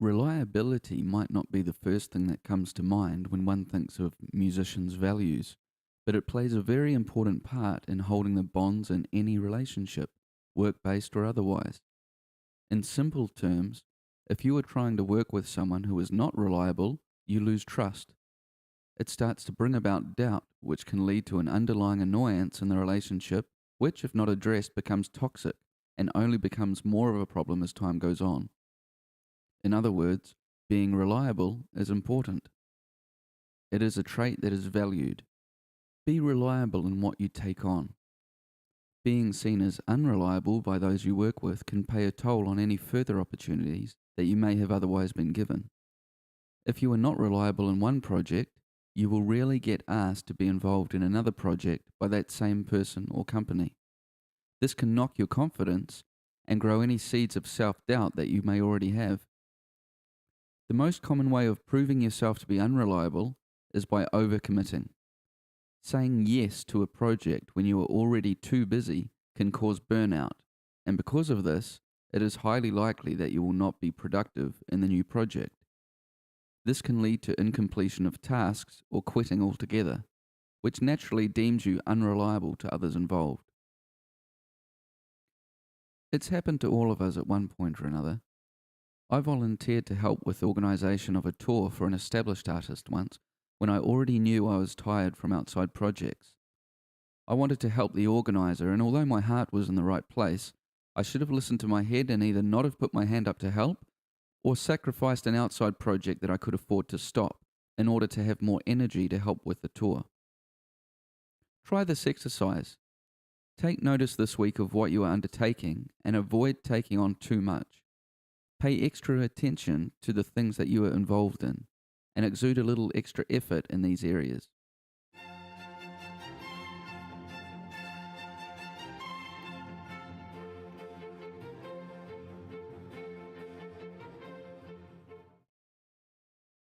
Reliability might not be the first thing that comes to mind when one thinks of musicians' values, but it plays a very important part in holding the bonds in any relationship, work based or otherwise. In simple terms, if you are trying to work with someone who is not reliable, you lose trust. It starts to bring about doubt, which can lead to an underlying annoyance in the relationship, which, if not addressed, becomes toxic and only becomes more of a problem as time goes on. In other words, being reliable is important. It is a trait that is valued. Be reliable in what you take on. Being seen as unreliable by those you work with can pay a toll on any further opportunities that you may have otherwise been given. If you are not reliable in one project, you will rarely get asked to be involved in another project by that same person or company. This can knock your confidence and grow any seeds of self-doubt that you may already have. The most common way of proving yourself to be unreliable is by overcommitting. Saying yes to a project when you are already too busy can cause burnout, and because of this, it is highly likely that you will not be productive in the new project. This can lead to incompletion of tasks or quitting altogether, which naturally deems you unreliable to others involved. It's happened to all of us at one point or another. I volunteered to help with the organisation of a tour for an established artist once when I already knew I was tired from outside projects. I wanted to help the organiser, and although my heart was in the right place, I should have listened to my head and either not have put my hand up to help or sacrificed an outside project that I could afford to stop in order to have more energy to help with the tour. Try this exercise. Take notice this week of what you are undertaking and avoid taking on too much. Pay extra attention to the things that you are involved in and exude a little extra effort in these areas.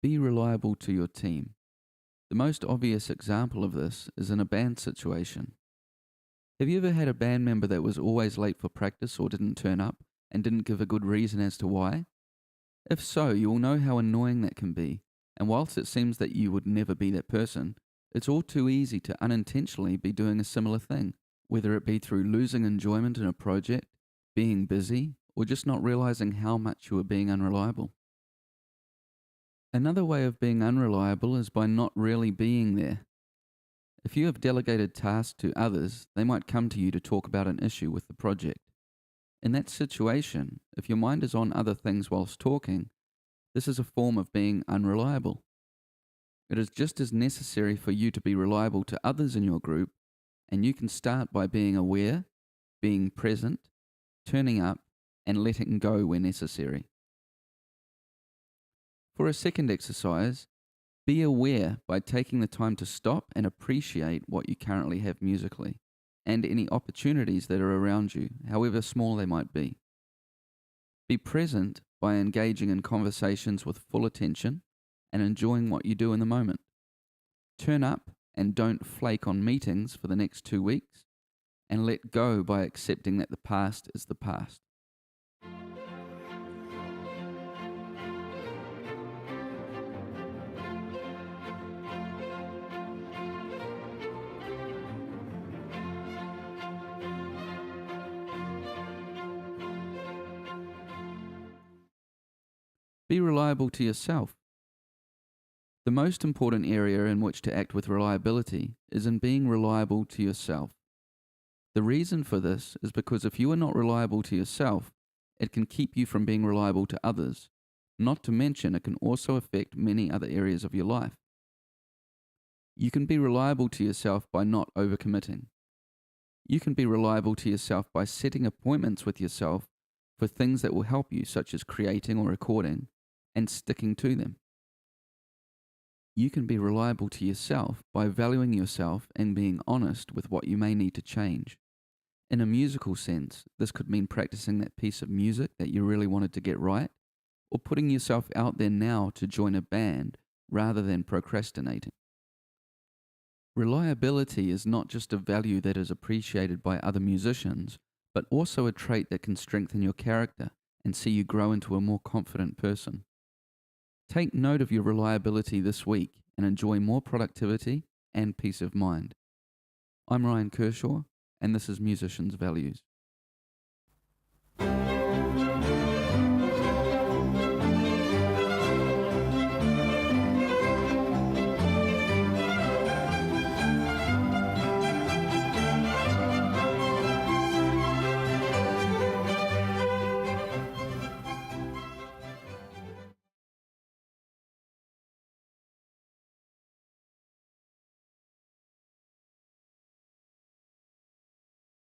Be reliable to your team. The most obvious example of this is in a band situation. Have you ever had a band member that was always late for practice or didn't turn up and didn't give a good reason as to why? If so, you will know how annoying that can be, and whilst it seems that you would never be that person, it's all too easy to unintentionally be doing a similar thing, whether it be through losing enjoyment in a project, being busy, or just not realizing how much you are being unreliable. Another way of being unreliable is by not really being there. If you have delegated tasks to others, they might come to you to talk about an issue with the project. In that situation, if your mind is on other things whilst talking, this is a form of being unreliable. It is just as necessary for you to be reliable to others in your group, and you can start by being aware, being present, turning up, and letting go where necessary. For a second exercise, be aware by taking the time to stop and appreciate what you currently have musically and any opportunities that are around you, however small they might be. Be present by engaging in conversations with full attention and enjoying what you do in the moment. Turn up and don't flake on meetings for the next 2 weeks, and let go by accepting that the past is the past. Be reliable to yourself. The most important area in which to act with reliability is in being reliable to yourself. The reason for this is because if you are not reliable to yourself, it can keep you from being reliable to others, not to mention it can also affect many other areas of your life. You can be reliable to yourself by not overcommitting. You can be reliable to yourself by setting appointments with yourself for things that will help you, such as creating or recording, and sticking to them. You can be reliable to yourself by valuing yourself and being honest with what you may need to change. In a musical sense, this could mean practicing that piece of music that you really wanted to get right, or putting yourself out there now to join a band rather than procrastinating. Reliability is not just a value that is appreciated by other musicians, but also a trait that can strengthen your character and see you grow into a more confident person. Take note of your reliability this week and enjoy more productivity and peace of mind. I'm Ryan Kershaw, and this is Musicians' Values.